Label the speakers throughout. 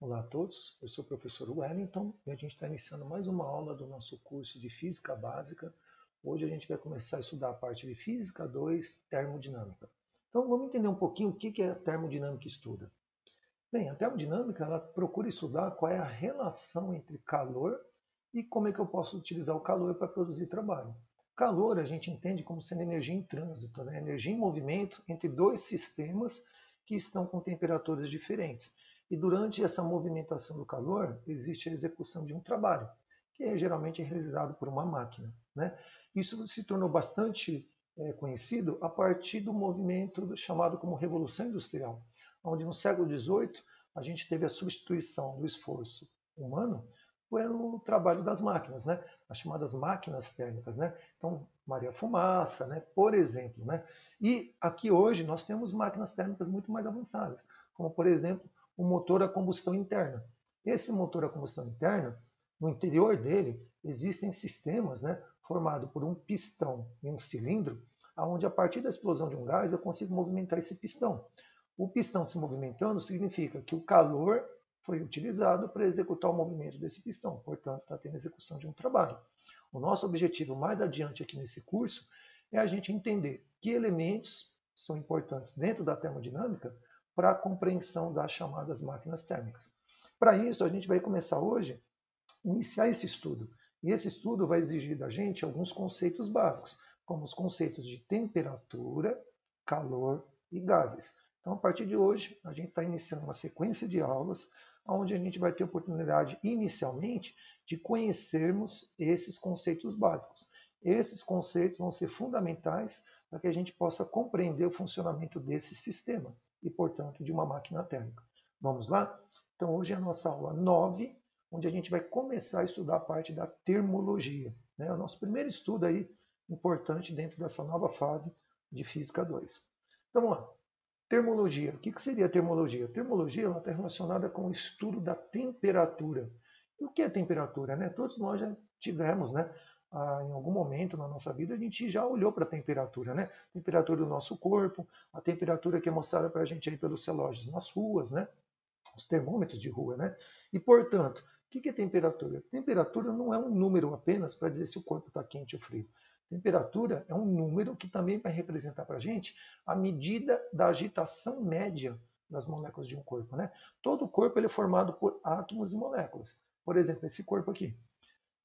Speaker 1: Olá a todos, eu sou o professor Wellington e a gente está iniciando mais uma aula do nosso curso de Física Básica. Hoje a gente vai começar a estudar a parte de Física 2, Termodinâmica. Então vamos entender um pouquinho o que a termodinâmica estuda. Bem, a termodinâmica ela procura estudar qual é a relação entre calor e como é que eu posso utilizar o calor para produzir trabalho. Calor a gente entende como sendo energia em trânsito, né? Energia em movimento entre dois sistemas que estão com temperaturas diferentes. E durante essa movimentação do calor, existe a execução de um trabalho, que é geralmente realizado por uma máquina, né? Isso se tornou bastante conhecido a partir do movimento chamado como Revolução Industrial, onde no século XVIII a gente teve a substituição do esforço humano pelo trabalho das máquinas, né? As chamadas máquinas térmicas, né? Então, Maria Fumaça, né? Por exemplo, né? E aqui hoje nós temos máquinas térmicas muito mais avançadas, como por exemplo o motor a combustão interna. Esse motor a combustão interna, no interior dele existem sistemas, né? Formado por um pistão e um cilindro, onde a partir da explosão de um gás eu consigo movimentar esse pistão. O pistão se movimentando significa que o calor foi utilizado para executar o movimento desse pistão, portanto, está tendo execução de um trabalho. O nosso objetivo mais adiante aqui nesse curso é a gente entender que elementos são importantes dentro da termodinâmica para a compreensão das chamadas máquinas térmicas. Para isso, a gente vai começar hoje a iniciar esse estudo. E esse estudo vai exigir da gente alguns conceitos básicos, como os conceitos de temperatura, calor e gases. Então, a partir de hoje, a gente está iniciando uma sequência de aulas onde a gente vai ter oportunidade, inicialmente, de conhecermos esses conceitos básicos. Esses conceitos vão ser fundamentais para que a gente possa compreender o funcionamento desse sistema e, portanto, de uma máquina térmica. Vamos lá? Então, hoje é a nossa aula 9, onde a gente vai começar a estudar a parte da termologia. Né? É o nosso primeiro estudo aí importante dentro dessa nova fase de Física 2. Então, vamos lá. Termologia. O que seria a termologia? A termologia está relacionada com o estudo da temperatura. E o que é temperatura? Né? Todos nós já tivemos, né? Em algum momento na nossa vida, a gente já olhou para a temperatura, né? A temperatura do nosso corpo, a temperatura que é mostrada para a gente aí pelos relógios nas ruas, né? Os termômetros de rua, né? E, portanto, o que é temperatura? Temperatura não é um número apenas para dizer se o corpo está quente ou frio. Temperatura é um número que também vai representar para a gente a medida da agitação média das moléculas de um corpo, né? Todo corpo ele é formado por átomos e moléculas. Por exemplo, esse corpo aqui.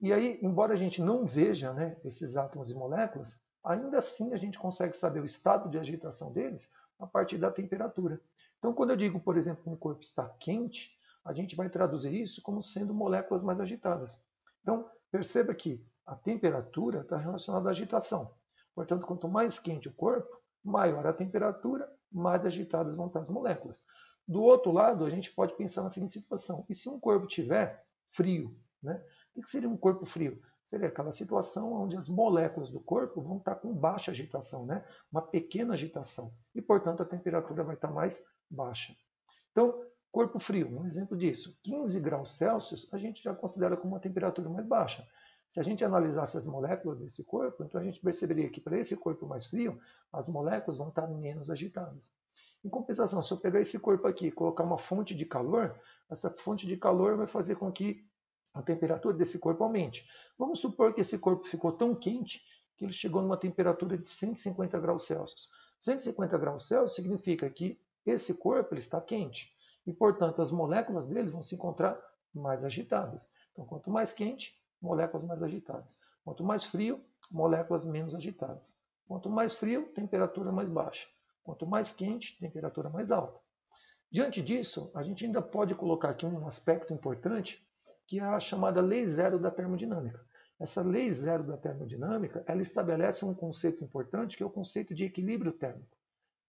Speaker 1: E aí, embora a gente não veja, né, esses átomos e moléculas, ainda assim a gente consegue saber o estado de agitação deles a partir da temperatura. Então, quando eu digo, por exemplo, que um corpo está quente, a gente vai traduzir isso como sendo moléculas mais agitadas. Então, perceba que a temperatura está relacionada à agitação. Portanto, quanto mais quente o corpo, maior a temperatura, mais agitadas vão estar as moléculas. Do outro lado, a gente pode pensar na seguinte situação: e se um corpo tiver frio, né? O que seria um corpo frio? Seria aquela situação onde as moléculas do corpo vão estar com baixa agitação, né? Uma pequena agitação. E, portanto, a temperatura vai estar mais baixa. Então, corpo frio, um exemplo disso. 15 graus Celsius a gente já considera como uma temperatura mais baixa. Se a gente analisasse as moléculas desse corpo, então a gente perceberia que para esse corpo mais frio, as moléculas vão estar menos agitadas. Em compensação, se eu pegar esse corpo aqui e colocar uma fonte de calor, essa fonte de calor vai fazer com que a temperatura desse corpo aumente. Vamos supor que esse corpo ficou tão quente que ele chegou numa temperatura de 150 graus Celsius. 150 graus Celsius significa que esse corpo ele está quente e, portanto, as moléculas dele vão se encontrar mais agitadas. Então, quanto mais quente, moléculas mais agitadas. Quanto mais frio, moléculas menos agitadas. Quanto mais frio, temperatura mais baixa. Quanto mais quente, temperatura mais alta. Diante disso, a gente ainda pode colocar aqui um aspecto importante, que é a chamada lei zero da termodinâmica. Essa lei zero da termodinâmica, ela estabelece um conceito importante, que é o conceito de equilíbrio térmico.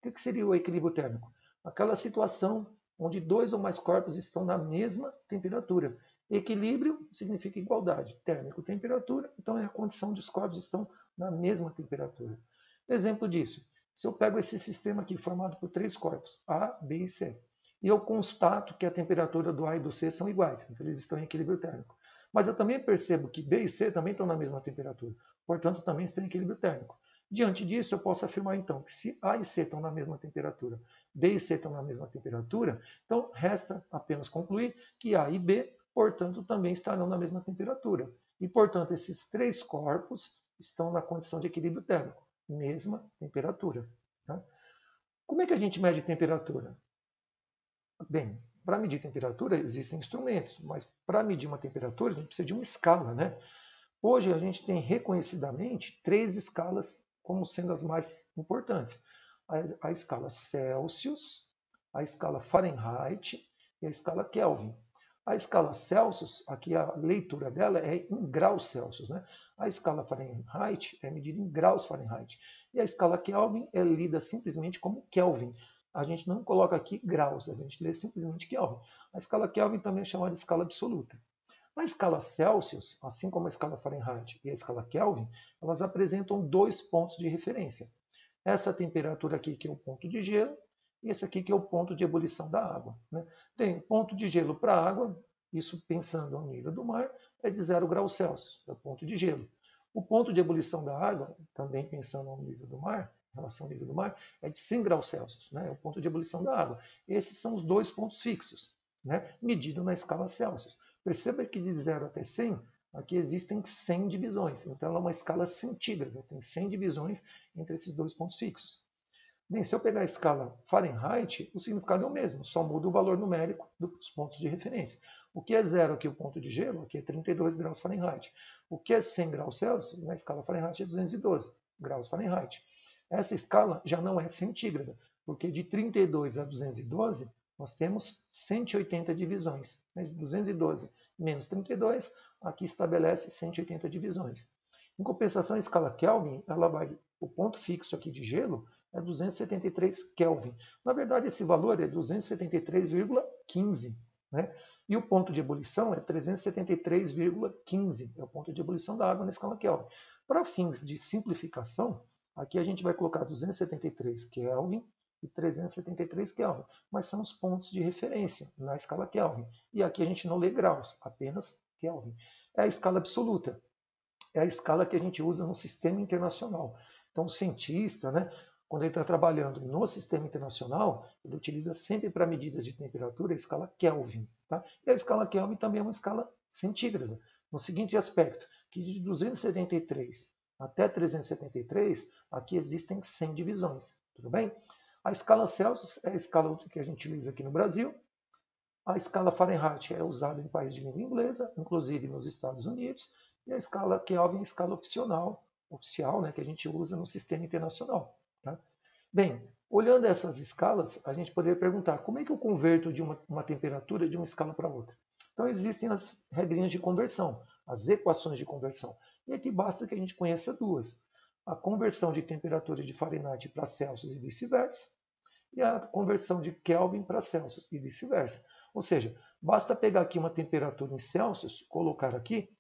Speaker 1: O que seria o equilíbrio térmico? Aquela situação onde dois ou mais corpos estão na mesma temperatura. Equilíbrio significa igualdade. Térmico, temperatura, então é a condição de os corpos estão na mesma temperatura. Exemplo disso, se eu pego esse sistema aqui formado por três corpos, A, B e C, e eu constato que a temperatura do A e do C são iguais, então eles estão em equilíbrio térmico. Mas eu também percebo que B e C também estão na mesma temperatura, portanto também estão em equilíbrio térmico. Diante disso, eu posso afirmar então que se A e C estão na mesma temperatura, B e C estão na mesma temperatura, então resta apenas concluir que A e B, portanto, também estarão na mesma temperatura. E, portanto, esses três corpos estão na condição de equilíbrio térmico, mesma temperatura. Tá? Como é que a gente mede temperatura? Bem, para medir temperatura existem instrumentos, mas para medir uma temperatura a gente precisa de uma escala, né? Hoje a gente tem reconhecidamente três escalas como sendo as mais importantes: a escala Celsius, a escala Fahrenheit e a escala Kelvin. A escala Celsius, aqui a leitura dela é em graus Celsius, né? A escala Fahrenheit é medida em graus Fahrenheit. E a escala Kelvin é lida simplesmente como Kelvin. A gente não coloca aqui graus, a gente lê simplesmente Kelvin. A escala Kelvin também é chamada de escala absoluta. A escala Celsius, assim como a escala Fahrenheit e a escala Kelvin, elas apresentam dois pontos de referência. Essa temperatura aqui que é o ponto de gelo e esse aqui que é o ponto de ebulição da água. Né? Tem ponto de gelo para a água, isso pensando ao nível do mar, é de 0 graus Celsius, é o ponto de gelo. O ponto de ebulição da água, também pensando ao nível do mar, em relação ao nível do mar, é de 100 graus Celsius, né? É o ponto de ebulição da água. Esses são os dois pontos fixos, né? Medido na escala Celsius. Perceba que de 0 até 100, aqui existem 100 divisões. Então, ela é uma escala centígrada, tem 100 divisões entre esses dois pontos fixos. Bem, se eu pegar a escala Fahrenheit, o significado é o mesmo, só muda o valor numérico dos pontos de referência. O que é 0 aqui, o ponto de gelo, aqui é 32 graus Fahrenheit. O que é 100 graus Celsius, na escala Fahrenheit é 212 graus Fahrenheit. Essa escala já não é centígrada, porque de 32 a 212 nós temos 180 divisões. De 212 menos 32, aqui estabelece 180 divisões. Em compensação, a escala Kelvin, o ponto fixo aqui de gelo é 273 Kelvin. Na verdade, esse valor é 273,15. Né? E o ponto de ebulição é 373,15. É o ponto de ebulição da água na escala Kelvin. Para fins de simplificação, aqui a gente vai colocar 273 Kelvin e 373 Kelvin, mas são os pontos de referência na escala Kelvin. E aqui a gente não lê graus, apenas Kelvin. É a escala absoluta, é a escala que a gente usa no sistema internacional. Então, o cientista, né, quando ele está trabalhando no sistema internacional, ele utiliza sempre para medidas de temperatura a escala Kelvin. Tá? E a escala Kelvin também é uma escala centígrada, no seguinte aspecto, que de 273 até 373, aqui existem 100 divisões. Tudo bem? A escala Celsius é a escala que a gente utiliza aqui no Brasil. A escala Fahrenheit é usada em países de língua inglesa, inclusive nos Estados Unidos. E a escala Kelvin é a escala oficial, né, que a gente usa no sistema internacional. Tá? Bem, olhando essas escalas, a gente poderia perguntar como é que eu converto de uma temperatura de uma escala para outra. Então, existem as regrinhas de conversão, as equações de conversão. E aqui basta que a gente conheça duas. A conversão de temperatura de Fahrenheit para Celsius e vice-versa, e a conversão de Kelvin para Celsius e vice-versa. Ou seja, basta pegar aqui uma temperatura em Celsius, colocar aqui,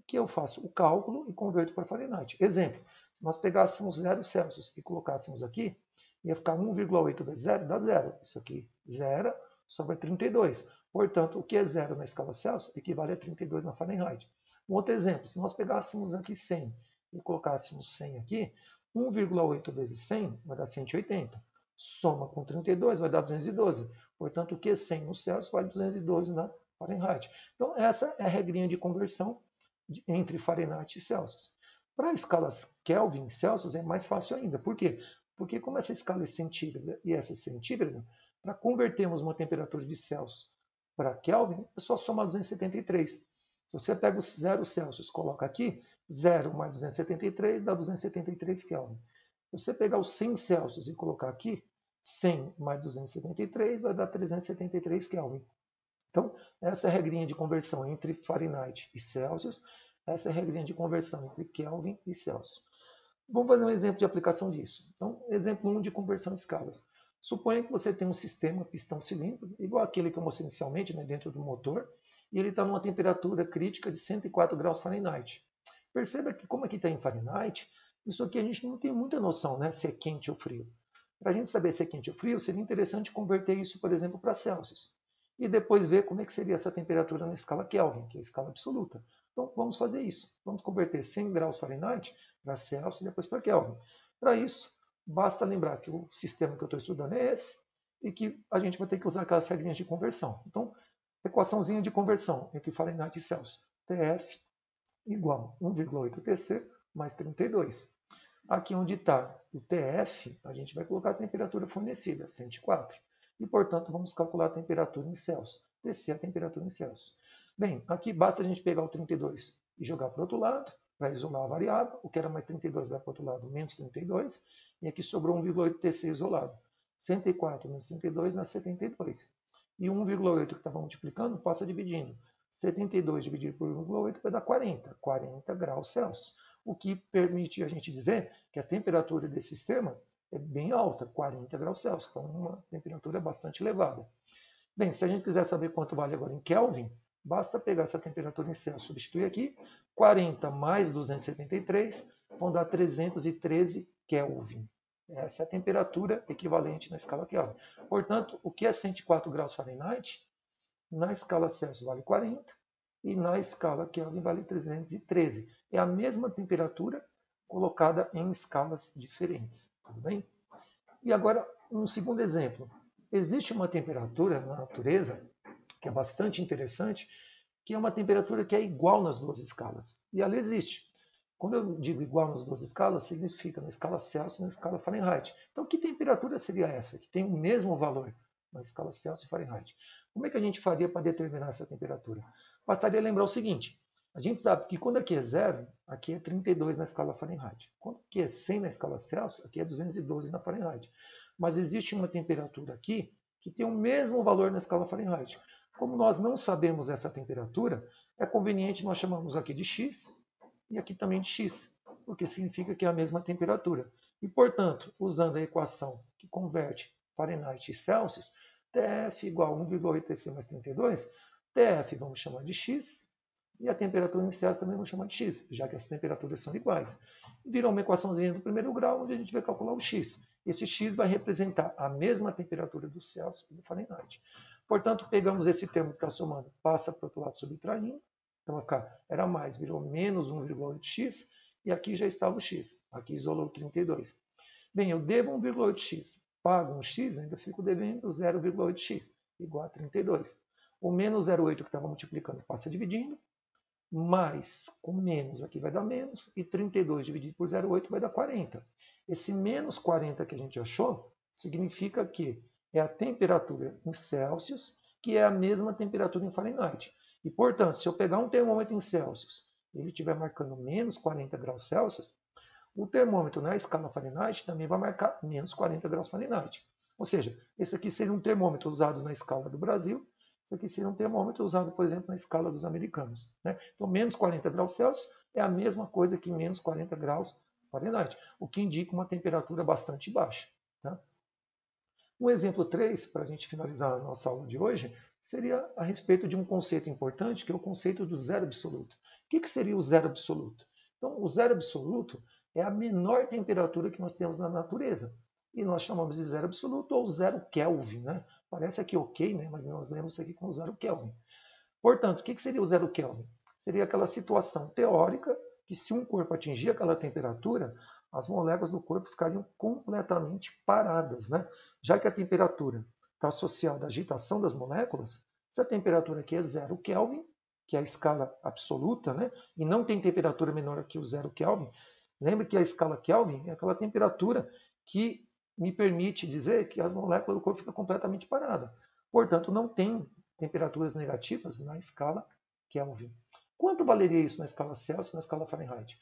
Speaker 1: que eu faço o cálculo e converto para Fahrenheit. Exemplo, se nós pegássemos 0 Celsius e colocássemos aqui, ia ficar 1,8 vezes 0 dá 0. Isso aqui, 0, sobra 32. Portanto, o que é 0 na escala Celsius equivale a 32 na Fahrenheit. Um outro exemplo, se nós pegássemos aqui 100 e colocássemos 100 aqui, 1,8 vezes 100 vai dar 180. Soma com 32 vai dar 212. Portanto, o que é 100 no Celsius vale 212 na Fahrenheit. Então, essa é a regrinha de conversão entre Fahrenheit e Celsius. Para escalas Kelvin e Celsius é mais fácil ainda. Por quê? Porque como essa escala é centígrada e essa é centígrada, para convertermos uma temperatura de Celsius para Kelvin, é só somar 273. Se você pega os 0 Celsius, coloca aqui, 0 mais 273 dá 273 Kelvin. Se você pegar os 100 Celsius e colocar aqui, 100 mais 273 vai dar 373 Kelvin. Então, essa é a regrinha de conversão entre Fahrenheit e Celsius. Essa é a regrinha de conversão entre Kelvin e Celsius. Vamos fazer um exemplo de aplicação disso. Então, exemplo 1 de conversão de escalas. Suponha que você tem um sistema pistão-cilindro, igual aquele que eu mostrei inicialmente, né, dentro do motor, e ele está numa temperatura crítica de 104 graus Fahrenheit. Perceba que, como aqui está em Fahrenheit, isso aqui a gente não tem muita noção, né, se é quente ou frio. Para a gente saber se é quente ou frio, seria interessante converter isso, por exemplo, para Celsius. E depois ver como é que seria essa temperatura na escala Kelvin, que é a escala absoluta. Então, vamos fazer isso. Vamos converter 100 graus Fahrenheit para Celsius e depois para Kelvin. Para isso, basta lembrar que o sistema que eu estou estudando é esse e que a gente vai ter que usar aquelas regrinhas de conversão. Então, equaçãozinha de conversão entre Fahrenheit e Celsius. TF igual 1,8 TC mais 32. Aqui onde está o TF, a gente vai colocar a temperatura fornecida, 104. E, portanto, vamos calcular a temperatura em Celsius. TC é a temperatura em Celsius. Bem, aqui basta a gente pegar o 32 e jogar para o outro lado, para isolar a variável. O que era mais 32 vai para o outro lado, menos 32. E aqui sobrou 1,8 TC isolado. 104 menos 32 dá 72. E 1,8 que estava multiplicando passa dividindo. 72 dividido por 1,8 vai dar 40. 40 graus Celsius. O que permite a gente dizer que a temperatura desse sistema é bem alta, 40 graus Celsius. Então, uma temperatura bastante elevada. Bem, se a gente quiser saber quanto vale agora em Kelvin, basta pegar essa temperatura em Celsius, substituir aqui, 40 mais 273 vão dar 313 Kelvin. Essa é a temperatura equivalente na escala Kelvin. Portanto, o que é 104 graus Fahrenheit? Na escala Celsius vale 40 e na escala Kelvin vale 313. É a mesma temperatura colocada em escalas diferentes. Tudo bem? E agora, um segundo exemplo. Existe uma temperatura na natureza que é bastante interessante, que é uma temperatura que é igual nas duas escalas. E ela existe. Quando eu digo igual nas duas escalas, significa na escala Celsius e na escala Fahrenheit. Então, que temperatura seria essa? Que tem o mesmo valor na escala Celsius e Fahrenheit. Como é que a gente faria para determinar essa temperatura? Bastaria lembrar o seguinte. A gente sabe que quando aqui é 0, aqui é 32 na escala Fahrenheit. Quando aqui é 100 na escala Celsius, aqui é 212 na Fahrenheit. Mas existe uma temperatura aqui que tem o mesmo valor na escala Fahrenheit. Como nós não sabemos essa temperatura, é conveniente nós chamamos aqui de X e aqui também de X, porque significa que é a mesma temperatura. E, portanto, usando a equação que converte Fahrenheit e Celsius, TF igual a 1,8 TC mais 32, TF vamos chamar de X e a temperatura em Celsius também vamos chamar de X, já que as temperaturas são iguais. Virou uma equaçãozinha do primeiro grau, onde a gente vai calcular o X. Esse X vai representar a mesma temperatura do Celsius e do Fahrenheit. Portanto, pegamos esse termo que está somando, passa para o outro lado subtraindo. Então vai ficar, era mais, virou menos 1,8x, e aqui já estava o x. Aqui isolou 32. Bem, eu devo 1,8x, pago um x, ainda fico devendo 0,8x, igual a 32. O menos 0,8 que estava multiplicando passa dividindo, mais com menos aqui vai dar menos, e 32 dividido por 0,8 vai dar 40. Esse menos 40 que a gente achou significa que é a temperatura em Celsius, que é a mesma temperatura em Fahrenheit. E, portanto, se eu pegar um termômetro em Celsius e ele estiver marcando menos 40 graus Celsius, o termômetro na escala Fahrenheit também vai marcar menos 40 graus Fahrenheit. Ou seja, esse aqui seria um termômetro usado na escala do Brasil, esse aqui seria um termômetro usado, por exemplo, na escala dos americanos. Né? Então, menos 40 graus Celsius é a mesma coisa que menos 40 graus Fahrenheit, o que indica uma temperatura bastante baixa. Tá? Um exemplo 3, para a gente finalizar a nossa aula de hoje, seria a respeito de um conceito importante, que é o conceito do zero absoluto. O que seria o zero absoluto? Então, o zero absoluto é a menor temperatura que nós temos na natureza. E nós chamamos de zero absoluto ou zero Kelvin. Né? Parece aqui ok, né? Mas nós lemos isso aqui com zero Kelvin. Portanto, o que seria o zero Kelvin? Seria aquela situação teórica que, se um corpo atingir aquela temperatura, as moléculas do corpo ficariam completamente paradas. Né? Já que a temperatura está associada à agitação das moléculas, se a temperatura aqui é zero Kelvin, que é a escala absoluta, né? E não tem temperatura menor que o zero Kelvin, lembre que a escala Kelvin é aquela temperatura que me permite dizer que a molécula do corpo fica completamente parada. Portanto, não tem temperaturas negativas na escala Kelvin. Quanto valeria isso na escala Celsius e na escala Fahrenheit?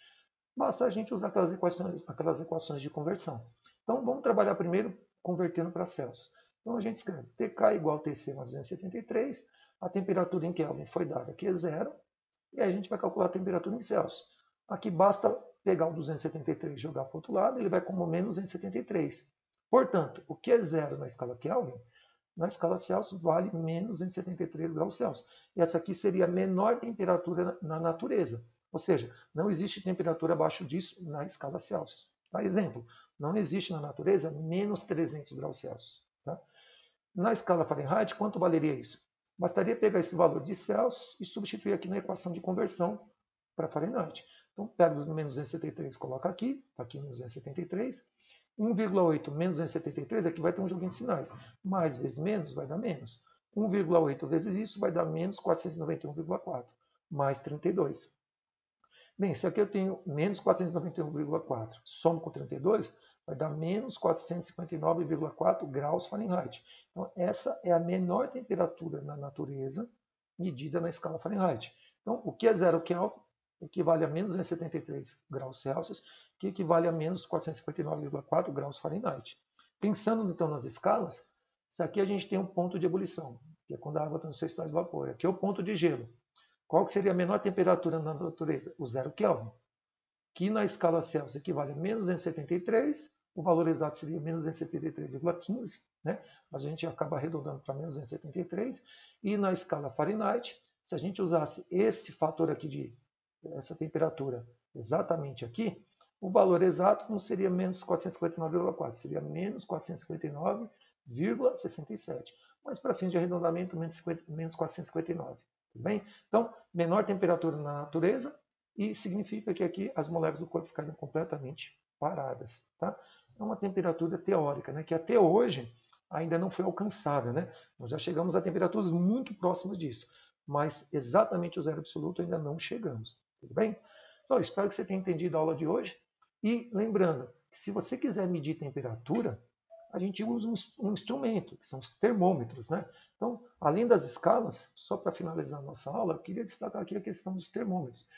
Speaker 1: Basta a gente usar aquelas equações de conversão. Então, vamos trabalhar primeiro convertendo para Celsius. Então, a gente escreve TK igual a TC mais 273, a temperatura em Kelvin foi dada, que é zero, e aí a gente vai calcular a temperatura em Celsius. Aqui basta pegar o 273 e jogar para o outro lado, ele vai como menos 273. Portanto, o que é zero na escala Kelvin, na escala Celsius vale menos 273 graus Celsius. E essa aqui seria a menor temperatura na natureza. Ou seja, não existe temperatura abaixo disso na escala Celsius. Tá? Exemplo, não existe na natureza menos 300 graus Celsius. Tá? Na escala Fahrenheit, quanto valeria isso? Bastaria pegar esse valor de Celsius e substituir aqui na equação de conversão para Fahrenheit. Então, pega o menos 273 e coloca aqui, está aqui menos 273. 1,8 menos 273, aqui vai ter um joguinho de sinais. Mais vezes menos vai dar menos. 1,8 vezes isso vai dar menos 491,4, mais 32. Bem, se aqui eu tenho menos 491,4, somo com 32, vai dar menos 459,4 graus Fahrenheit. Então, essa é a menor temperatura na natureza medida na escala Fahrenheit. Então, o que é 0 Kelvin equivale a menos 273 graus Celsius, que equivale a menos 459,4 graus Fahrenheit. Pensando, então, nas escalas, isso aqui a gente tem um ponto de ebulição, que é quando a água está no seu estado de vapor. Aqui é o ponto de gelo. Qual que seria a menor temperatura na natureza? O 0 Kelvin, que na escala Celsius equivale a menos 273, o valor exato seria menos 273,15, né? Mas a gente acaba arredondando para menos 273. E na escala Fahrenheit, se a gente usasse esse fator aqui essa temperatura exatamente aqui, o valor exato não seria menos 459,4, seria menos 459,67. Mas para fins de arredondamento, menos 459. Tudo bem? Então, menor temperatura na natureza e significa que aqui as moléculas do corpo ficariam completamente paradas. Tá? É uma temperatura teórica, né, que até hoje ainda não foi alcançada. Né? Nós já chegamos a temperaturas muito próximas disso, mas exatamente o zero absoluto ainda não chegamos. Tudo bem? Então, espero que você tenha entendido a aula de hoje. E lembrando que se você quiser medir temperatura, a gente usa um instrumento, que são os termômetros. Né? Então, além das escalas, só para finalizar a nossa aula, eu queria destacar aqui a questão dos termômetros.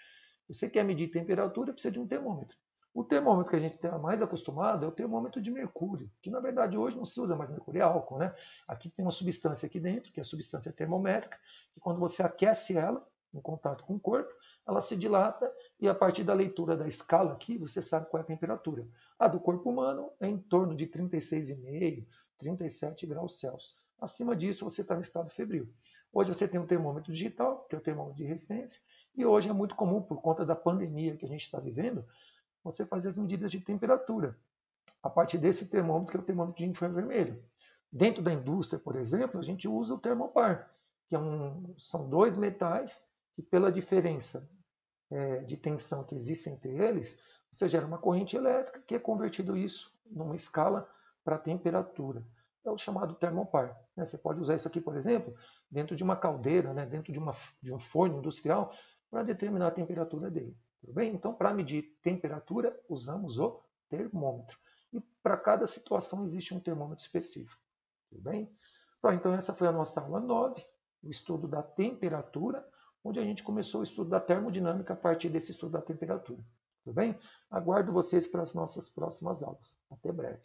Speaker 1: Você quer medir temperatura, precisa de um termômetro. O termômetro que a gente está mais acostumado é o termômetro de mercúrio, que na verdade hoje não se usa mais mercúrio, é álcool. Né? Aqui tem uma substância aqui dentro, que é a substância termométrica, que quando você aquece ela, em contato com o corpo, ela se dilata e a partir da leitura da escala aqui, você sabe qual é a temperatura. A do corpo humano é em torno de 36,5, 37 graus Celsius. Acima disso, você está no estado febril. Hoje você tem um termômetro digital, que é o termômetro de resistência, e hoje é muito comum, por conta da pandemia que a gente está vivendo, você fazer as medidas de temperatura a partir desse termômetro, que é o termômetro de infravermelho. Dentro da indústria, por exemplo, a gente usa o termopar, que são dois metais que, pela diferença de tensão que existe entre eles, você gera uma corrente elétrica que é convertido isso numa escala para temperatura. É o chamado termopar. Você pode usar isso aqui, por exemplo, dentro de uma caldeira, dentro de um forno industrial, para determinar a temperatura dele. Tudo bem? Então, para medir temperatura, usamos o termômetro. E para cada situação existe um termômetro específico. Tudo bem? Então, essa foi a nossa aula 9, o estudo da temperatura, onde a gente começou o estudo da termodinâmica a partir desse estudo da temperatura. Tudo bem? Aguardo vocês para as nossas próximas aulas. Até breve.